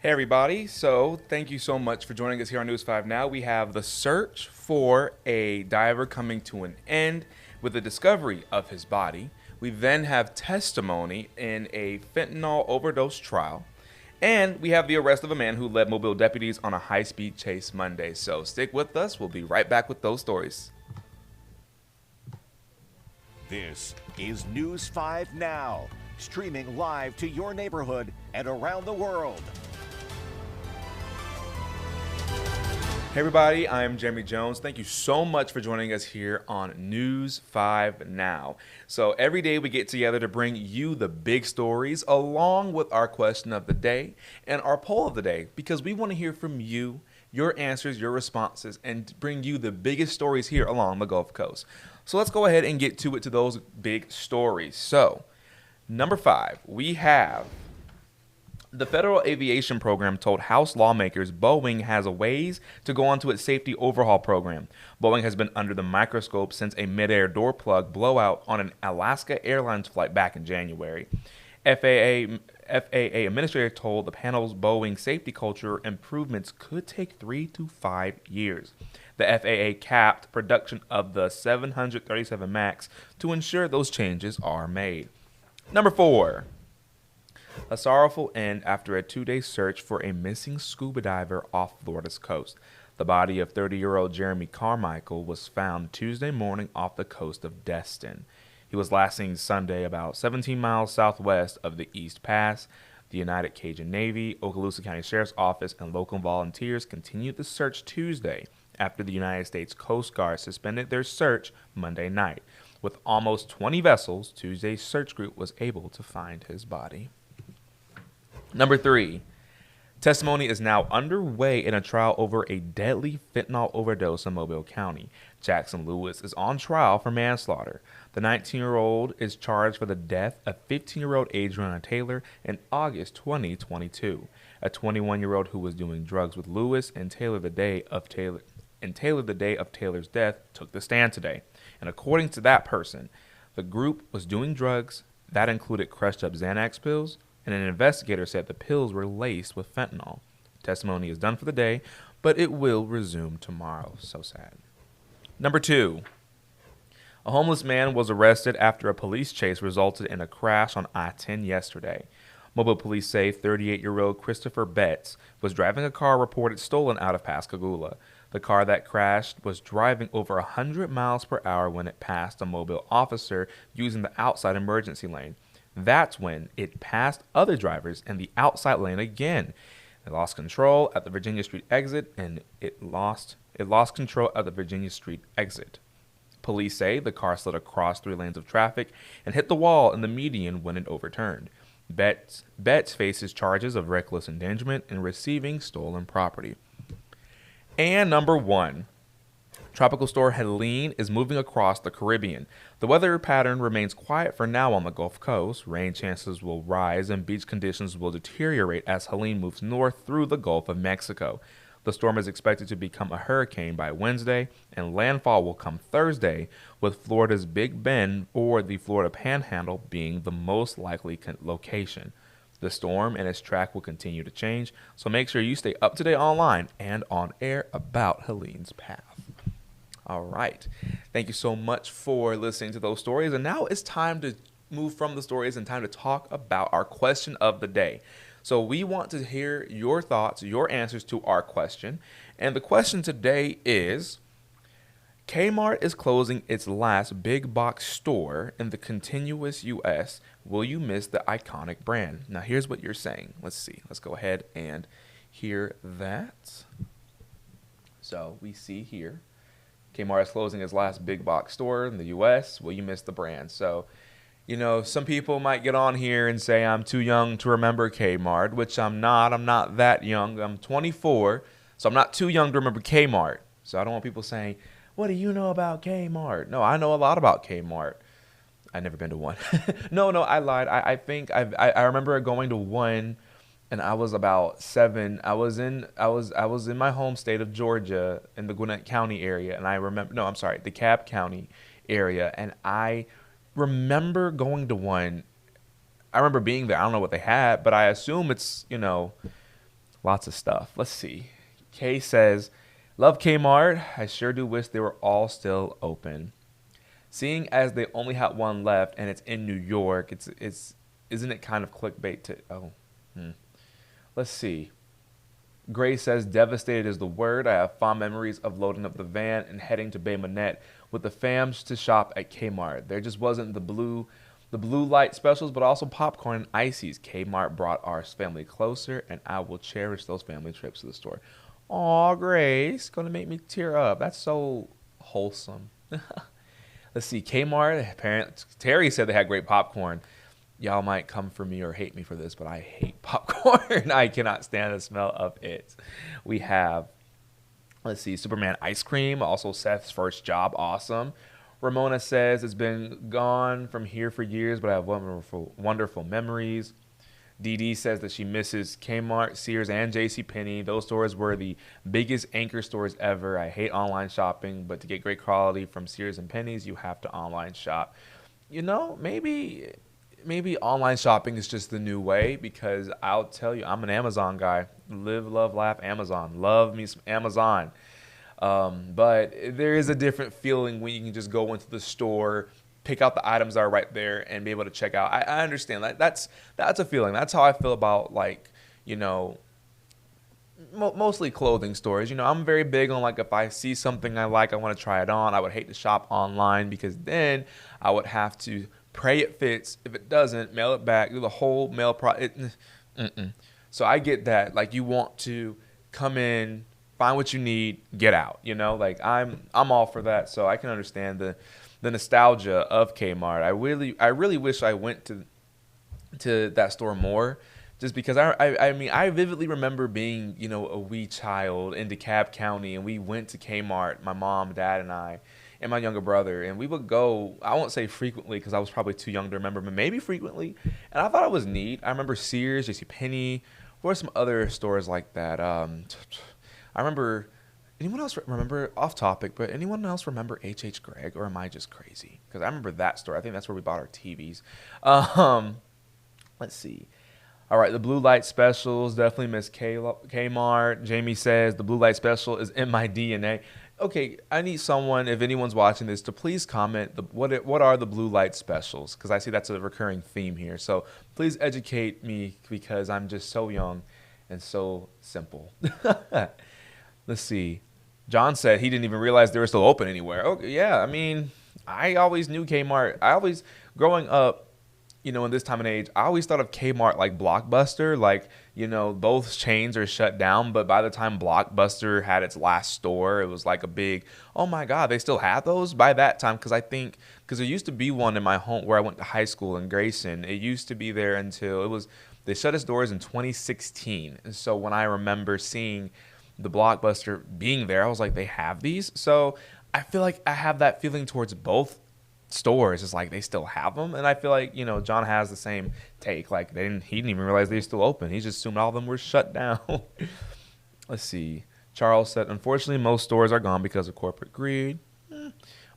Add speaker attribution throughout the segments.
Speaker 1: Hey everybody, so thank you so much for joining us here on News 5 Now. We have the search for a diver coming to an end with the discovery of his body. We then have testimony in a fentanyl overdose trial. And we have the arrest of a man who led Mobile deputies on a high-speed chase Monday. So stick with us, we'll be right back with those stories.
Speaker 2: This is News 5 Now, streaming live to your neighborhood and around the world.
Speaker 1: Hey everybody, I'm Jeremy Jones. Thank you so much for joining us here on News 5 Now. So every day we get together to bring you the big stories along with our question of the day and our poll of the day because we want to hear from you, your answers, your responses, and bring you the biggest stories here along the Gulf Coast. So let's go ahead and get to those big stories. So number 5, we have the Federal Aviation Program told House lawmakers Boeing has a ways to go onto its safety overhaul program. Boeing has been under the microscope since a midair door plug blowout on an Alaska Airlines flight back in January. FAA administrator told the panel's Boeing safety culture improvements could take 3 to 5 years. The FAA capped production of the 737 MAX to ensure those changes are made. Number 4. A sorrowful end after a 2-day search for a missing scuba diver off Florida's coast. The body of 30-year-old Jeremy Carmichael was found Tuesday morning off the coast of Destin. He was last seen Sunday about 17 miles southwest of the East Pass. The United Cajun Navy, Okaloosa County Sheriff's Office, and local volunteers continued the search Tuesday after the United States Coast Guard suspended their search Monday night. With almost 20 vessels, Tuesday's search group was able to find his body. Number 3, testimony is now underway in a trial over a deadly fentanyl overdose in Mobile County. Jackson Lewis is on trial for manslaughter. The 19-year-old is charged for the death of 15-year-old Adriana Taylor in August 2022. A 21-year-old who was doing drugs with Lewis and Taylor the day of Taylor's death took the stand today. And according to that person, the group was doing drugs that included crushed up Xanax pills, and an investigator said the pills were laced with fentanyl. Testimony is done for the day, but it will resume tomorrow. So sad. Number 2. A homeless man was arrested after a police chase resulted in a crash on I-10 yesterday. Mobile police say 38-year-old Christopher Betts was driving a car reported stolen out of Pascagoula. The car that crashed was driving over 100 miles per hour when it passed a Mobile officer using the outside emergency lane. That's when it passed other drivers in the outside lane again. It lost control at the Virginia Street exit, and it lost control at the Virginia Street exit. Police say the car slid across 3 lanes of traffic and hit the wall in the median when it overturned. Betts faces charges of reckless endangerment and receiving stolen property. And number 1. Tropical storm Helene is moving across the Caribbean. The weather pattern remains quiet for now on the Gulf Coast. Rain chances will rise and beach conditions will deteriorate as Helene moves north through the Gulf of Mexico. The storm is expected to become a hurricane by Wednesday, and landfall will come Thursday, with Florida's Big Bend or the Florida Panhandle being the most likely location. The storm and its track will continue to change, so make sure you stay up to date online and on air about Helene's path. All right. Thank you so much for listening to those stories. And now it's time to move from the stories and time to talk about our question of the day. So we want to hear your thoughts, your answers to our question. And the question today is, Kmart is closing its last big box store in the continuous U.S. Will you miss the iconic brand? Now, here's what you're saying. Let's see. Let's go ahead and hear that. So we see here. Kmart is closing its last big box store in the U.S. Will you miss the brand? So, some people might get on here and say I'm too young to remember Kmart, which I'm not. I'm not that young. I'm 24, so I'm not too young to remember Kmart. So I don't want people saying, what do you know about Kmart? No, I know a lot about Kmart. I've never been to one. No, I lied. I think I remember going to one. And I was about 7. I was in my home state of Georgia in the Gwinnett County area, and DeKalb County area, and I remember going to one. I remember being there. I don't know what they had, but I assume it's Lots of stuff. Let's see. Kay says, love Kmart. I sure do wish they were all still open. Seeing as they only have one left and it's in New York, it's isn't it kind of clickbait to Let's see. Gray says devastated is the word. I have fond memories of loading up the van and heading to Bay Minette with the fams to shop at Kmart. There just wasn't the blue light specials, but also popcorn and ices. Kmart brought our family closer, and I will cherish those family trips to the store. Aw, Grace, gonna make me tear up. That's so wholesome. Let's see. Kmart. Terry said they had great popcorn. Y'all might come for me or hate me for this, but I hate popcorn. I cannot stand the smell of it. We have, let's see, Superman ice cream. Also, Seth's first job. Awesome. Ramona says it's been gone from here for years, but I have wonderful memories. Dee Dee says that she misses Kmart, Sears, and JCPenney. Those stores were the biggest anchor stores ever. I hate online shopping, but to get great quality from Sears and Penny's, you have to online shop. You know, maybe online shopping is just the new way, because I'll tell you, I'm an Amazon guy. Live, love, laugh, Amazon. Love me some Amazon. But there is a different feeling when you can just go into the store, pick out the items that are right there, and be able to check out. I understand that. That's a feeling. That's how I feel about, like, you know, mostly clothing stores. You know, I'm very big on, like, if I see something I like, I want to try it on. I would hate to shop online, because then I would have to pray it fits. If it doesn't, mail it back, do the whole mail So I get that. Like, you want to come in, find what you need, get out. You know, like, I'm all for that. So I can understand the nostalgia of Kmart. I really wish I went to that store more, just because I mean, I vividly remember being, you know, a wee child in DeKalb County, and we went to Kmart, my mom, dad, and I, and my younger brother, and we would go, I won't say frequently because I was probably too young to remember, but maybe frequently, and I thought it was neat. I remember Sears, JCPenney, or some other stores like that. I remember, anyone else remember, off topic, but anyone else remember H.H. Gregg, or am I just crazy? Because I remember that store. I think that's where we bought our TVs. Let's see. All right, the blue light specials, definitely miss Kmart. Jamie says the blue light special is in my DNA. Okay, I need someone, if anyone's watching this, to please comment what are the blue light specials, because I see that's a recurring theme here. So please educate me, because I'm just so young and so simple. Let's see. John said he didn't even realize they were still open anywhere. Okay, yeah, I mean, I always knew Kmart. Growing up, you know, in this time and age, I always thought of Kmart like Blockbuster. Like, you know, both chains are shut down, but by the time Blockbuster had its last store, it was like a big, oh my God, they still had those by that time. Because there used to be one in my home where I went to high school in Grayson. It used to be there until they shut its doors in 2016. And so when I remember seeing the Blockbuster being there, I was like, they have these? So I feel like I have that feeling towards both stores. It's like they still have them, and I feel like, you know, John has the same take. Like, he didn't even realize they were still open. He just assumed all of them were shut down. Let's see. Charles said, unfortunately, most stores are gone because of corporate greed.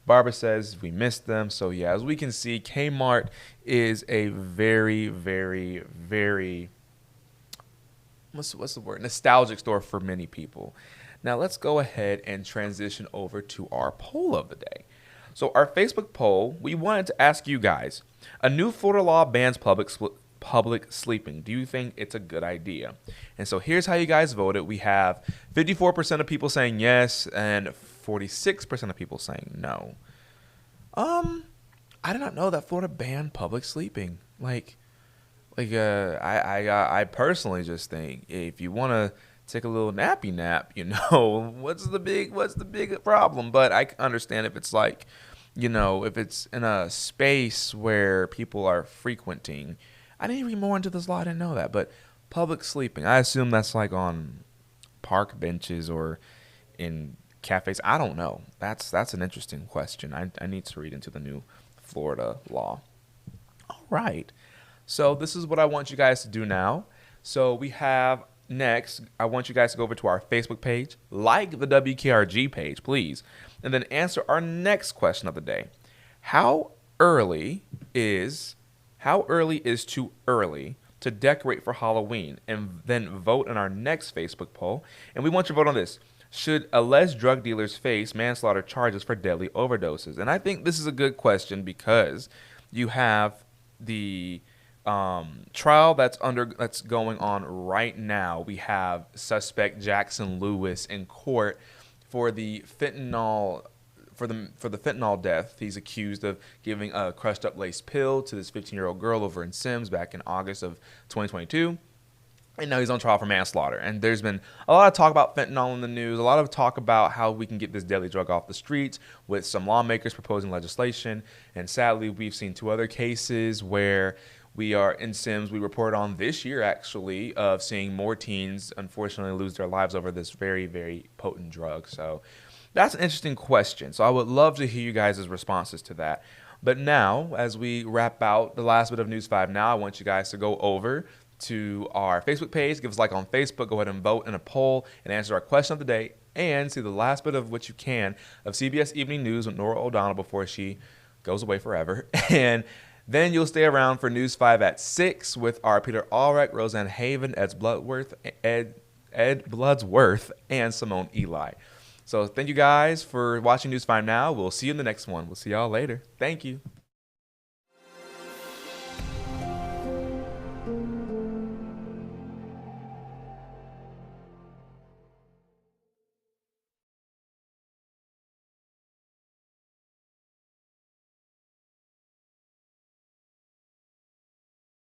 Speaker 1: Barbara says we missed them. So yeah, as we can see, Kmart is a very, very, very, what's the word, nostalgic store for many people. Now let's go ahead and transition over to our poll of the day. So our Facebook poll, we wanted to ask you guys, a new Florida law bans public sleeping. Do you think it's a good idea? And so here's how you guys voted. We have 54% of people saying yes and 46% of people saying no. I did not know that Florida banned public sleeping. I personally just think if you want to take a little nappy nap, you know, what's the big problem? But I understand if it's like, you know, if it's in a space where people are frequenting. I didn't read more into this law. I didn't know that. But public sleeping, I assume that's like on park benches or in cafes. I don't know. That's an interesting question. I need to read into the new Florida law. All right. So this is what I want you guys to do now. So we have next, I want you guys to go over to our Facebook page, like the WKRG page, please, and then answer our next question of the day. How early is too early to decorate for Halloween, and then vote in our next Facebook poll. And we want your vote on this. Should alleged drug dealers face manslaughter charges for deadly overdoses? And I think this is a good question because you have the trial that's going on right now. We have suspect Jackson Lewis in court for the fentanyl for the fentanyl death. He's accused of giving a crushed up lace pill to this 15-year-old girl over in Sims back in August of 2022. And now he's on trial for manslaughter. And there's been a lot of talk about fentanyl in the news, a lot of talk about how we can get this deadly drug off the streets with some lawmakers proposing legislation. And sadly, we've seen 2 other cases where we are in Sims. We reported on this year, actually, of seeing more teens, unfortunately, lose their lives over this very, very potent drug. So that's an interesting question. So I would love to hear you guys' responses to that. But now, as we wrap out the last bit of News 5 Now, I want you guys to go over to our Facebook page. Give us a like on Facebook. Go ahead and vote in a poll and answer our question of the day. And see the last bit of what you can of CBS Evening News with Nora O'Donnell before she goes away forever. And then you'll stay around for News 5 at 6 with our Peter Allrecht, Roseanne Haven, Ed Bloodsworth, and Simone Eli. So thank you guys for watching News 5 Now. We'll see you in the next one. We'll see y'all later. Thank you.